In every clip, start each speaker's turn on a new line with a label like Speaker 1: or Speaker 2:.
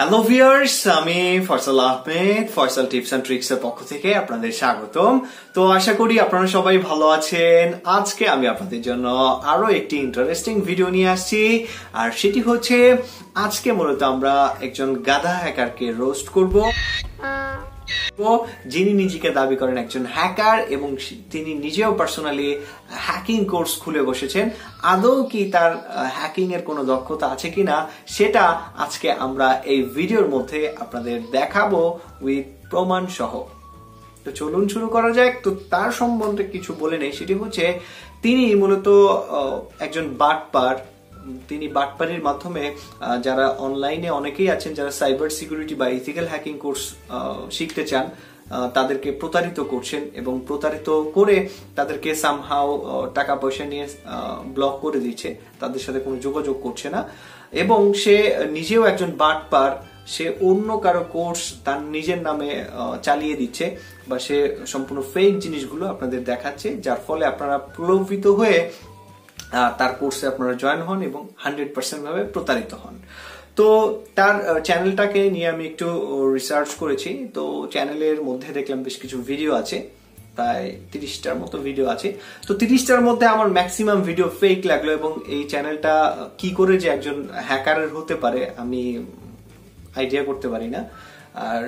Speaker 1: Hello viewers, আমি Faisal Ahmed Faisal tips and tricks এর পক্ষ থেকে আপনাদের স্বাগতম। তো আশা করি আপনারা সবাই ভালো আছেন। আজকে আমি আপনাদের জন্য আরো একটি ইন্টারেস্টিং ভিডিও নিয়ে আসছি, আর সেটি হচ্ছে আজকে মূলত আমরা একজন গাধা হ্যাকারকে রোস্ট করব, যিনি নিজেকে দাবি করেন একজন হ্যাকার এবং তিনি নিজেও পার্সোনালি হ্যাকিং কোর্স খুলে বসেছেন। আদৌ কি তার হ্যাকিং এর কোনো দক্ষতা আছে কিনা সেটা আজকে আমরা এই ভিডিওর মধ্যে আপনাদের দেখাবো উইথ প্রমাণ সহ। তো চলুন শুরু করা যাক। তো তার সম্বন্ধে কিছু বলে নেই, সেটি হচ্ছে তিনি মূলত একজন বাটপার। তিনি বাটপারির মাধ্যমে যারা অনলাইনে অনেকেই আছেন যারা সাইবার সিকিউরিটি বা ইথিক্যাল হ্যাকিং কোর্স শিখতে চান তাদেরকে প্রতারিত করছেন এবং প্রতারিত করে তাদেরকে সামহাও টাকা পয়সা নিয়ে ব্লক করে দিচ্ছে, তাদের সাথে কোনো যোগাযোগ করছে না। এবং সে নিজেও একজন বাটপার, সে অন্য কারো কোর্স তার নিজের নামে চালিয়ে দিচ্ছে বা সে সম্পূর্ণ ফেক জিনিসগুলো আপনাদের দেখাচ্ছে, যার ফলে আপনারা প্রলোভিত হয়ে তার কোর্সে আপনারা জয়েন হন এবং 100% ভাবে প্রতারিত হন। তো তার চ্যানেলটাকে নিয়ে আমি একটু রিসার্চ করেছি। তো চ্যানেলের মধ্যে দেখলাম বেশ কিছু ভিডিও আছে, প্রায় 30টার মতো ভিডিও আছে। তো 30টার মধ্যে আমার ম্যাক্সিমাম ভিডিও ফেক লাগলো এবং এই চ্যানেলটা কি করে যে একজন হ্যাকারের হতে পারে আমি আইডিয়া করতে পারি না। আর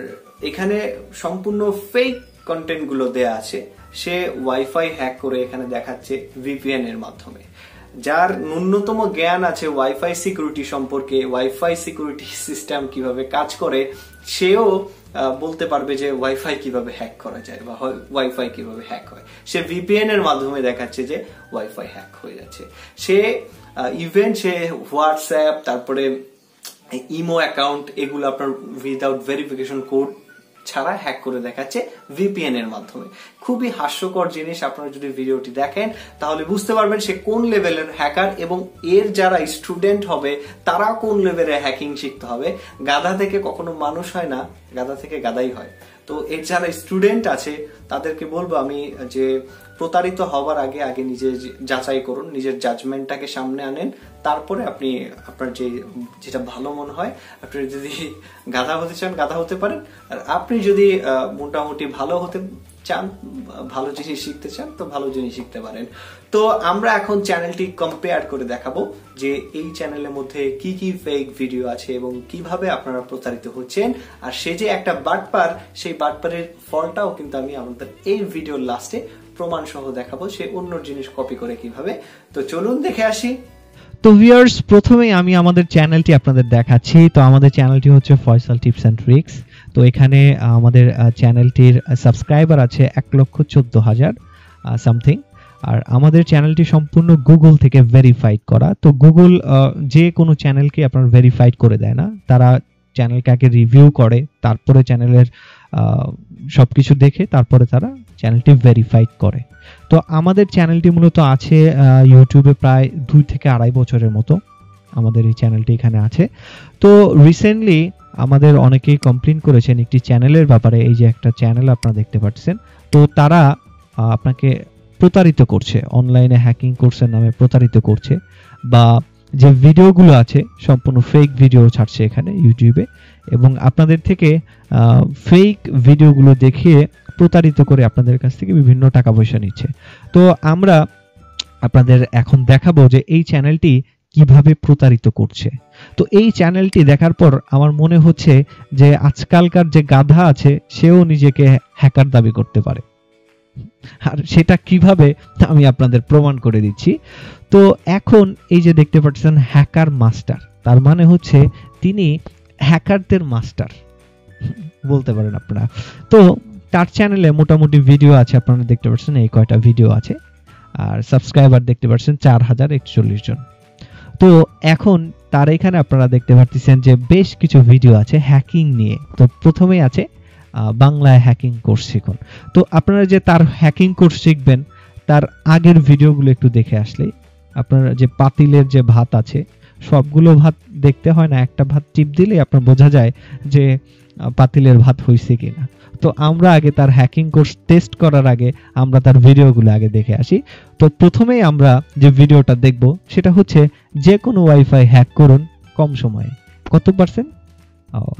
Speaker 1: এখানে সম্পূর্ণ ফেক কন্টেন্ট গুলো দেয়া আছে। সে ওয়াইফাই হ্যাক করে এখানে দেখাচ্ছে ভিপিএন এর মাধ্যমে। যার ন্যূনতম জ্ঞান আছে ওয়াইফাই সিকিউরিটি সম্পর্কে, ওয়াইফাই সিকিউরিটি সিস্টেম কিভাবে কাজ করে, সেও বলতে পারবে যে ওয়াইফাই কিভাবে হ্যাক করা যায় বা ওয়াইফাই কিভাবে হ্যাক হয়। সে ভিপিএন এর মাধ্যমে দেখাচ্ছে যে ওয়াইফাই হ্যাক হয়ে যাচ্ছে। সে ইভেন সে হোয়াটসঅ্যাপ, তারপরে ইমো অ্যাকাউন্ট, এগুলো আপনার উইদাউট ভেরিফিকেশন কোড ছাড়া হ্যাক করে দেখাচ্ছে ভিপিএন এর মাধ্যমে। খুবই হাস্যকর জিনিস। আপনারা যদি ভিডিওটি দেখেন তাহলে বুঝতে পারবেন সে কোন লেভেলের হ্যাকার এবং এর যারা স্টুডেন্ট হবে তারা কোন লেভেলের হ্যাকিং শিখতে হবে। গাধা থেকে কখনো মানুষ হয় না, গাধা থেকে গাধাই হয়। তো এর যারা স্টুডেন্ট আছে তাদেরকে বলবো আমি যে প্রতারিত হওয়ার আগে আগে নিজে যাচাই করুন, নিজের জাজমেন্টটাকে সামনে আনেন, তারপরে আপনি আপনার যেটা ভালো মনে হয়, আপনি যদি গাধা হতে চান গাধা হতে পারেন, আর আপনি যদি মোটামুটি ভালো হতে চান, ভালো জিনিস শিখতে চান তো ভালো জিনিস শিখতে পারেন। তো আমরা এখন চ্যানেলটি কম্পেয়ার করে দেখাবো যে এই চ্যানেলের মধ্যে কি কি ফেক ভিডিও আছে এবং কিভাবে আপনারা প্রতারিত হচ্ছেন। আর সে যে একটা বাটপার, সেই বাটপারের ফলটাও কিন্তু আমি আমাদের এই ভিডিওর লাস্টে প্রমাণ সহ দেখাবো, সে অন্য জিনিস কপি করে কিভাবে। তো চলুন দেখে আসি।
Speaker 2: তো ভিউয়ার্স, প্রথমেই আমি আমাদের চ্যানেলটি আপনাদের দেখাচ্ছি। তো আমাদের চ্যানেলটি হচ্ছে ফয়সাল টিপস এন্ড ট্রিক্স। তো এখানে আমাদের চ্যানেলটির সাবস্ক্রাইবার আছে 1,14,000 সামথিং। আর আমাদের চ্যানেলটি সম্পূর্ণ গুগল থেকে ভেরিফাইড করা। তো গুগল যে কোনো চ্যানেলকে আপনার ভেরিফাইড করে দেয় না, তারা চ্যানেলকে আগে রিভিউ করে, তারপরে চ্যানেলের সবকিছু দেখে তারপরে তারা চ্যানেলটি ভেরিফাইড করে। তো আমাদের চ্যানেলটি মূলত আছে ইউটিউবে প্রায় 2 থেকে 2.5 বছরের মতো আমাদের এই চ্যানেলটি এখানে আছে। তো রিসেন্টলি আমাদের অনেকেই কমপ্লেইন করেছেন একটি চ্যানেলের ব্যাপারে। এই যে একটা চ্যানেল আপনারা দেখতে পাচ্ছেন, তো তারা আপনাকে প্রতারিত করছে, অনলাইনে হ্যাকিং কোর্সের নামে প্রতারিত করছে, বা যে ভিডিওগুলো আছে সম্পূর্ণ ফেক ভিডিও ছাড়ছে এখানে ইউটিউবে এবং আপনাদের থেকে ফেক ভিডিওগুলো দেখিয়ে প্রতারিত করে আপনাদের কাছ থেকে বিভিন্ন টাকা পয়সা নিচ্ছে। তো আমরা আপনাদের এখন দেখাবো যে এই চ্যানেলটি কিভাবে প্রতারিত করছে। তো এই চ্যানেলটি দেখার পর আমার মনে হচ্ছে যে আজকালকার যে গাধা আছে সেও নিজেকে হ্যাকার দাবি করতে পারে, আর সেটা কিভাবে আমি আপনাদের প্রমাণ করে দিচ্ছি। তো এখন এই যে দেখতে পাচ্ছেন হ্যাকার মাস্টার, তার মানে হচ্ছে তিনি হ্যাকারদের মাস্টার বলতে পারেন আপনারা। তো তার চ্যানেলে মোটামুটি ভিডিও আছে, আপনারা দেখতে পাচ্ছেন এই কয়টা ভিডিও আছে, আর সাবস্ক্রাইবার দেখতে পাচ্ছেন 4041 জন। তো এখন তার এখানে আপনারা দেখতে পাচ্ছেন যে বেশ কিছু ভিডিও আছে হ্যাকিং নিয়ে। তো প্রথমেই আছে বাংলায় হ্যাকিং কোর্স শিখুন। তো আপনারা যে তার হ্যাকিং কোর্স শিখবেন তার আগের ভিডিওগুলো একটু দেখে আসলে আপনারা যে পাতিলের যে ভাত আছে সবগুলো ভাত দেখতে হয় না, একটা ভাত টিপ দিলে আপনার বোঝা যায় যে পাতিলের ভাত হইছে কিনা। তো আমরা আগে তার হ্যাকিং কোর্স টেস্ট করার আগে আমরা তার ভিডিওগুলো আগে দেখে আসি। তো প্রথমেই আমরা যে ভিডিওটা দেখব সেটা হচ্ছে যে কোনো ওয়াইফাই হ্যাক করুন কম সময়ে। কত পার্সেন্ট?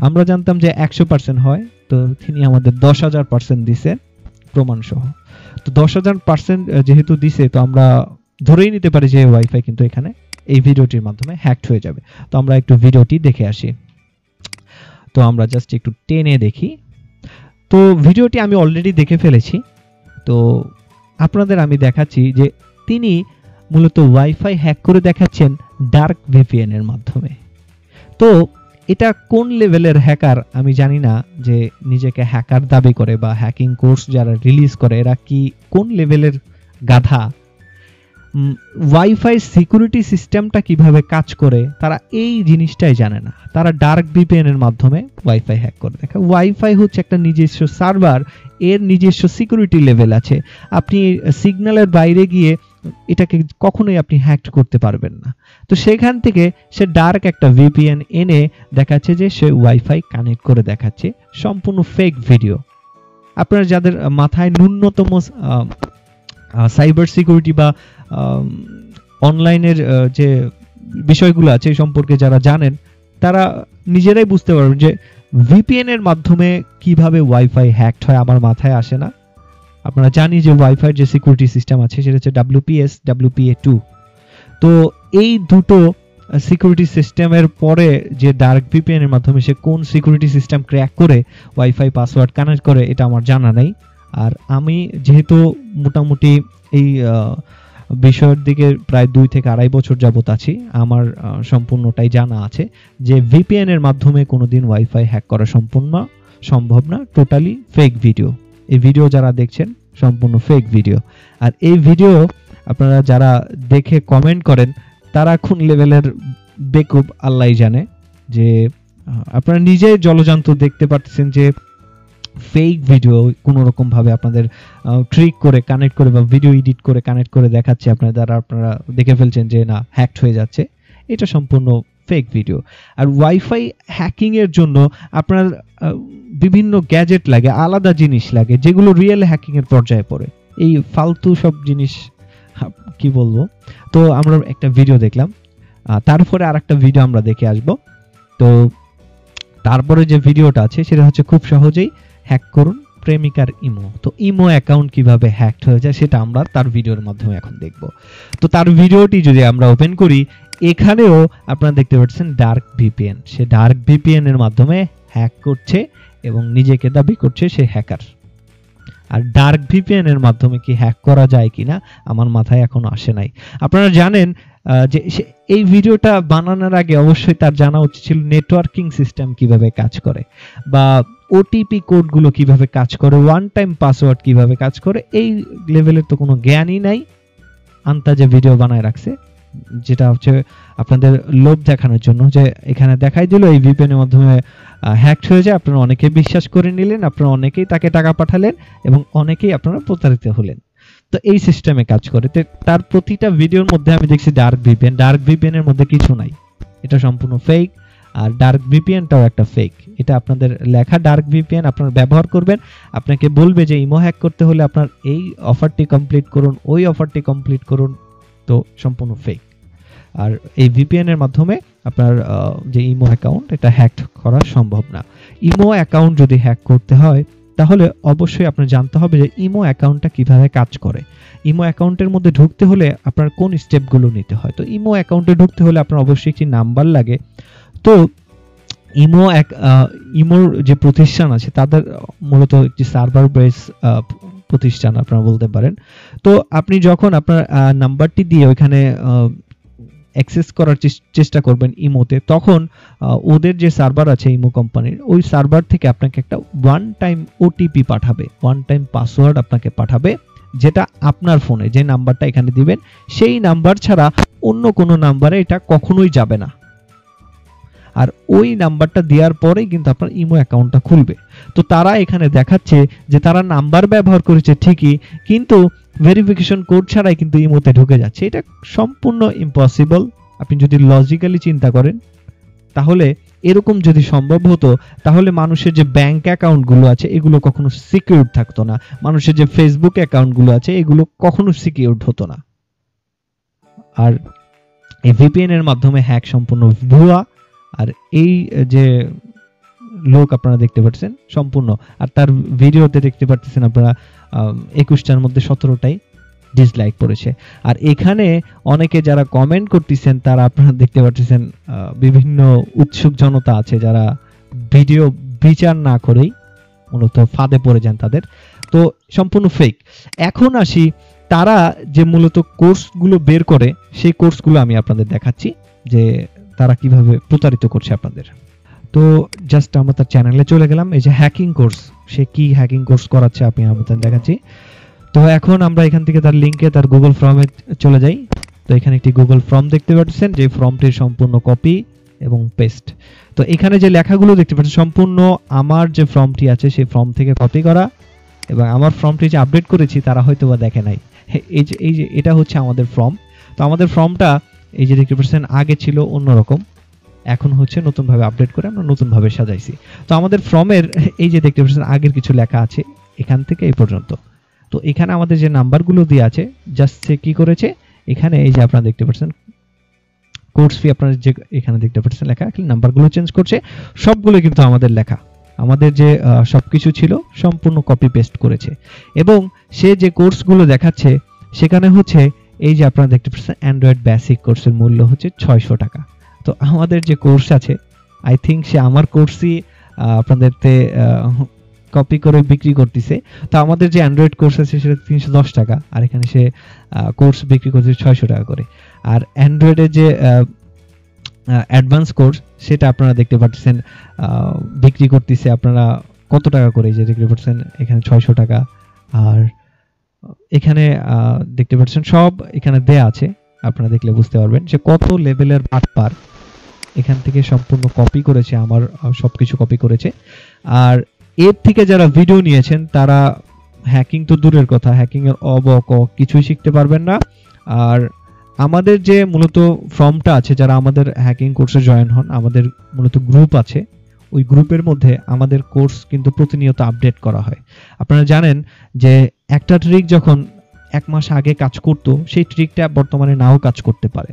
Speaker 2: আমরা জানতাম যে 100% হয়, তো তিনি আমাদের 10,000% দিছে প্রমাণ সহ। তো 10,000% যেহেতু দিছে, তো আমরা ধরেই নিতে পারি যে ওয়াইফাই কিন্তু এখানে এই ভিডিওটির মাধ্যমে হ্যাকড হয়ে যাবে। তো আমরা একটু ভিডিওটি দেখে আসি। তো আমরা জাস্ট একটু টেনে দেখি। তো ভিডিওটি আমি অলরেডি দেখে ফেলেছি। তো আপনাদের আমি দেখাচ্ছি যে তিনি মূলত ওয়াইফাই হ্যাক করে দেখাচ্ছেন ডার্ক ভিপিএন এর মাধ্যমে। তো এটা কোন লেভেলের হ্যাকার আমি জানি না, যে নিজেকে হ্যাকার দাবি করে বা হ্যাকিং কোর্স যারা রিলিজ করে এরা কি কোন লেভেলের গাধা। ওয়াইফাই সিকিউরিটি সিস্টেমটা কিভাবে কাজ করে তারা এই জিনিসটাই জানে না। তারা ডার্ক ভিপিএন এর মাধ্যমে ওয়াইফাই হ্যাক করে দেখে। ওয়াইফাই হচ্ছে একটা নিজস্ব সার্ভার, এর নিজস্ব সিকিউরিটি লেভেল আছে। আপনি সিগন্যালের বাইরে গিয়ে এটাকে কখনোই আপনি হ্যাক করতে পারবেন না। তো সেখান থেকে সে ডার্ক একটা ভিপিএন এনে দেখাচ্ছে যে সে ওয়াইফাই কানেক্ট করে দেখাচ্ছে সম্পূর্ণ ফেক ভিডিও। আপনারা যাদের মাথায় ন্যূনতম সাইবার সিকিউরিটি বা অনলাইনের যে বিষয়গুলো আছে সম্পর্কে যারা জানেন, তারা নিজেরাই বুঝতে পারবেন যে ভিপিএন এর মাধ্যমে কিভাবে ওয়াইফাই হ্যাকড হয়। আমার মাথায় আসে না। আপনারা জানি যে ওয়াইফাই যে সিকিউরিটি সিস্টেম আছে সেটা হচ্ছে WPS, WPA2। তো এই দুটো সিকিউরিটি সিস্টেমের পরে যে ডার্ক ভিপিএন এর মাধ্যমে সে কোন সিকিউরিটি সিস্টেম ক্র্যাক করে ওয়াইফাই পাসওয়ার্ড কানেক্ট করে এটা আমার জানা নেই। আর আমি যেহেতু মোটামুটি এই বিষয়ের দিকে প্রায় 2 থেকে 2.5 বছর যাবত আছি, আমার সম্পূর্ণটাই জানা আছে যে ভিপিএন এর মাধ্যমে কোনোদিন ওয়াইফাই হ্যাক করা সম্পূর্ণ সম্ভব না। Totally fake video. এই ভিডিও যারা দেখছেন সম্পূর্ণ ফেক ভিডিও। আর এই ভিডিও আপনারা যারা দেখে কমেন্ট করেন তারা কোন লেভেলের বেকুব আল্লাহই জানে। যে আপনারা নিজেই জলজান্ত দেখতে পাচ্ছেন যে ফেক ভিডিও কোনো রকম ভাবে আপনাদের ট্রিক করে কানেক্ট করে বা ভিডিও এডিট করে কানেক্ট করে দেখাচ্ছে আপনাদের দ্বারা, আপনারা দেখে ফেলছেন যে না হ্যাকড হয়ে যাচ্ছে। এটা সম্পূর্ণ ফেক ভিডিও। আর ওয়াইফাই হ্যাকিং এর জন্য আপনার বিভিন্ন গ্যাজেট লাগে, আলাদা জিনিস লাগে যেগুলো রিয়েল হ্যাকিং এর পর্যায়ে পড়ে। এই ফালতু সব জিনিস কি বলবো। তো আমরা একটা ভিডিও দেখলাম, তারপরে আরেকটা ভিডিও আমরা দেখে আসব। তো তারপরে যে ভিডিওটা আছে সেটা হচ্ছে খুব সহজেই হ্যাক করুন প্রেমিকার ইমো। তো ইমো অ্যাকাউন্ট কিভাবে হ্যাকড হয়ে যায় সেটা আমরা তার ভিডিওর মাধ্যমে এখন দেখব। তো তার ভিডিওটি যদি আমরা ওপেন করি, এখানেও আপনারা দেখতে পাচ্ছেন ডার্ক ভিপিএন। সে ডার্ক ভিপিএন এর মাধ্যমে হ্যাক করছে এবং নিজেকে দাবি করছে সে হ্যাকার। আর ডার্ক ভিপিএন এর মাধ্যমে কি হ্যাক করা যায় কিনা আমার মাথায় এখনো আসে নাই। আপনারা জানেন যে এই ভিডিওটা বানানোর আগে অবশ্যই তার জানা উচিত ছিল নেটওয়ার্কিং সিস্টেম কিভাবে কাজ করে, বা ওটিপি কোডগুলো কিভাবে কাজ করে, ওয়ান টাইম পাসওয়ার্ড কিভাবে কাজ করে। এই লেভেলের তো কোনো জ্ঞানই নাই। আন্তাজে ভিডিও বানায় রাখছে, যেটা হচ্ছে আপনাদের লোভ দেখানোর জন্য, যে এখানে দেখাই দিল এই ভিপিএন এর মাধ্যমে হ্যাকড হয়ে যায়। আপনারা অনেকে বিশ্বাস করে নিলেন, আপনারা অনেকেই তাকে টাকা পাঠালেন এবং অনেকেই আপনারা প্রতারিত হলেন। তো এই সিস্টেমে কাজ করে। তার প্রতিটা ভিডিওর মধ্যে আমি দেখছি ডার্ক ভিপিএন। ডার্ক ভিপিএন এর মধ্যে কিছু নাই, এটা সম্পূর্ণ ফেক। আর ডার্ক ভিপিএনটাও একটা ফেক। এটা আপনাদের লেখা ডার্ক ভিপিএন আপনারা ব্যবহার করবেন, আপনাকে বলবে যে ইমো হ্যাক করতে হলে আপনার এই অফারটি কমপ্লিট করুন, ওই অফারটি কমপ্লিট করুন। তো সম্পূর্ণ ফেক। আর এই ভিপিএন এর মাধ্যমে আপনার যে ইমো অ্যাকাউন্ট এটা হ্যাক করা সম্ভব না। ইমো অ্যাকাউন্ট যদি হ্যাক করতে হয় তাহলে অবশ্যই আপনার জানতে হবে যে ইমো অ্যাকাউন্টটা কিভাবে কাজ করে। ইমো অ্যাকাউন্টের মধ্যে ঢুকতে হলে আপনার কোন স্টেপগুলো নিতে হয়। তো ইমো অ্যাকাউন্টে ঢুকতে হলে আপনার অবশ্যই একটি নাম্বার লাগে। তো ইমোর যে প্রতিষ্ঠান আছে তাদের মূলত একটি সার্ভার বেস প্রতিষ্ঠান আপনারা বলতে পারেন। তো আপনি যখন আপনার নাম্বারটি দিয়ে ওইখানে অ্যাক্সেস করার চেষ্টা করবেন ইমোতে, তখন ওদের যে সার্ভার আছে ইমো কোম্পানির, ওই সার্ভার থেকে আপনাকে একটা ওয়ান টাইম ওটিপি পাঠাবে, ওয়ান টাইম পাসওয়ার্ড আপনাকে পাঠাবে, যেটা আপনার ফোনে যে নাম্বারটা এখানে দিবেন সেই নাম্বার ছাড়া অন্য কোনো নাম্বারে এটা কখনোই যাবে না। আর ওই নাম্বারটা দেওয়ার পরেই কিন্তু আপনার ইমো অ্যাকাউন্টটা খুলবে। তো তারা এখানে দেখাচ্ছে যে তারা নাম্বার ব্যবহার করেছে ঠিকই, কিন্তু ভেরিফিকেশন কোড ছাড়াই কিন্তু ইমোতে ঢুকে যাচ্ছে। এটা সম্পূর্ণ ইম্পসিবল। আপনি যদি লজিক্যালি চিন্তা করেন তাহলে এরকম যদি সম্ভব হতো তাহলে মানুষের যে ব্যাংক অ্যাকাউন্টগুলো আছে এগুলো কখনো সিকিউর থাকতো না, মানুষের যে ফেসবুক অ্যাকাউন্টগুলো আছে এগুলো কখনো সিকিউর হতো না। আর এই ভিপিএন এর মাধ্যমে হ্যাক সম্পূর্ণ ভুয়া। আর এই যে লোক আপনারা দেখতে পাচ্ছেন সম্পূর্ণ, আর তার ভিডিওতে দেখতে পাচ্ছেন আপনারা 21টার মধ্যে 17টাই ডিসলাইক পড়েছে। আর এখানে অনেকে যারা কমেন্ট করতেছেন তারা আপনারা দেখতে পাচ্ছেন বিভিন্ন উৎসুক জনতা আছে যারা ভিডিও বিচার না করেই মূলত ফাঁদে পড়ে যান তাদের, তো সম্পূর্ণ ফেক। এখন আসি তারা যে মূলত কোর্সগুলো বের করে সেই কোর্সগুলো আমি আপনাদের দেখাচ্ছি যে তারা কিভাবে প্রতারিত করছে আপনাদের। তো জাস্ট আমরা তার চ্যানেলে চলে গেলাম, এই যে হ্যাকিং কোর্স, সে কি হ্যাকিং কোর্স করাচ্ছে আমি আপনাদের দেখাচ্ছি। তো এখন আমরা এখান থেকে তার লিংকে তার গুগল ফর্মে চলে যাই। তো এখানে একটি গুগল ফর্ম দেখতে পাচ্ছেন, যে ফর্মটির সম্পূর্ণ কপি এবং পেস্ট। তো এখানে যে লেখাগুলো দেখতে পাচ্ছেন সম্পূর্ণ আমার যে ফর্মটি আছে সেই ফর্ম থেকে কপি করা, এবং আমার ফর্মটি যে আপডেট করেছি তারা হয়তো বা দেখে নাই। এই যে এটা হচ্ছে আমাদের ফর্ম। তো আমাদের ফর্মটা এই যে দেখতে পাচ্ছেন আগে ছিল অন্যরকম, এখন হচ্ছে নতুনভাবে আপডেট করে আমরা নতুনভাবে সাজাইছি। তো আমাদের ফর্মের এই যে দেখতে পাচ্ছেন আগের কিছু লেখা আছে এখান থেকে এই পর্যন্ত। তো এখানে আমাদের যে নাম্বারগুলো দিয়ে আছে জাস্ট সে কি করেছে, এখানে এই যে আপনারা দেখতে পাচ্ছেন কোর্স ফি আপনারা যে এখানে দেখতে পাচ্ছেন লেখা, নাম্বারগুলো চেঞ্জ করছে, সবগুলো কিন্তু আমাদের লেখা, আমাদের যে সবকিছু ছিল সম্পূর্ণ কপি পেস্ট করেছে। এবং সে যে কোর্সগুলো দেখাচ্ছে সেখানে হচ্ছে এই যে আপনারা দেখতে পাচ্ছেন অ্যান্ড্রয়েড বেসিক কোর্সের মূল্য হচ্ছে 600 টাকা। তো আমাদের যে কোর্স আছে আই থিঙ্ক সে আমার কোর্সই আপনাদেরতে কপি করে বিক্রি করতেছে। তো আমাদের যে অ্যান্ড্রয়েড কোর্স আছে সেটা 310 টাকা, আর এখানে সে কোর্স বিক্রি করছে 600 টাকা করে। আর অ্যান্ড্রয়েডের যে অ্যাডভান্স কোর্স সেটা আপনারা দেখতে পাচ্ছেন বিক্রি করতেছে আপনারা কত টাকা করে, যে দেখতে পাচ্ছেন এখানে 600 টাকা। আর এখানে দেখতে পাচ্ছেন সব এখানে দেয়া আছে, আপনারা দেখলে বুঝতে পারবেন যে কত লেভেলের বাটপার এখান থেকে সম্পূর্ণ কপি করেছে, আমার সবকিছু কপি করেছে। আর এর থেকে যারা ভিডিও নিয়েছেন তারা হ্যাকিং তো দূরের কথা, হ্যাকিং এর কিছুই শিখতে পারবেন না। আর আমাদের যে মূলত ফর্মটা আছে, যারা আমাদের হ্যাকিং কোর্সে জয়েন হন, আমাদের মূলত গ্রুপ আছে, ওই গ্রুপের মধ্যে আমাদের কোর্স কিন্তু প্রতিনিয়ত আপডেট করা হয়। আপনারা জানেন যে একটা ট্রিক যখন 1 মাস আগে কাজ করত সেই ট্রিকটা বর্তমানে নাও কাজ করতে পারে।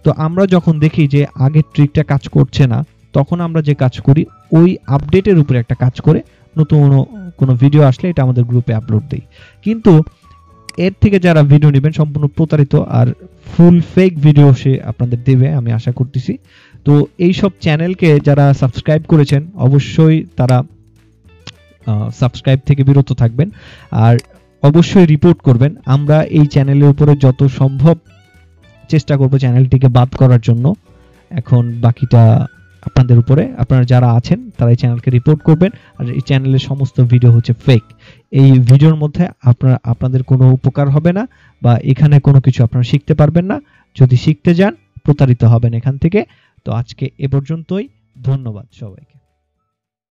Speaker 2: তো আমরা যখন দেখি যে আগের ট্রিকটা কাজ করছে না, তখন আমরা যে কাজ করি ওই আপডেটের উপরে একটা কাজ করে নতুন কোনো ভিডিও আসলে এটা আমাদের গ্রুপে আপলোড দেই। কিন্তু এর থেকে যারা ভিডিও নেবেন সম্পূর্ণ প্রতারিত আর ফুল ফেক ভিডিও সে আপনাদের দেবে আমি আশা করতেছি। তো এই সব চ্যানেলকে যারা সাবস্ক্রাইব করেছেন অবশ্যই তারা সাবস্ক্রাইব থেকে বিরত থাকবেন, আর অবশ্যই রিপোর্ট করবেন। আমরা এই চ্যানেলের উপরে যত সম্ভব চেষ্টা করব চ্যানেলটিকে বাদ করার জন্য। এখন বাকিটা আপনাদের উপরে, আপনারা যারা আছেন তারা এই চ্যানেলকে রিপোর্ট করবেন। আর এই চ্যানেলের সমস্ত ভিডিও হচ্ছে ফেক। এই ভিডিওর মধ্যে আপনাদের কোনো উপকার হবে না, বা এখানে কোনো কিছু আপনারা শিখতে পারবেন না। যদি শিখতে যান প্রতারিত হবেন এখান থেকে। তো আজকে এ পর্যন্তই, ধন্যবাদ সবাইকে।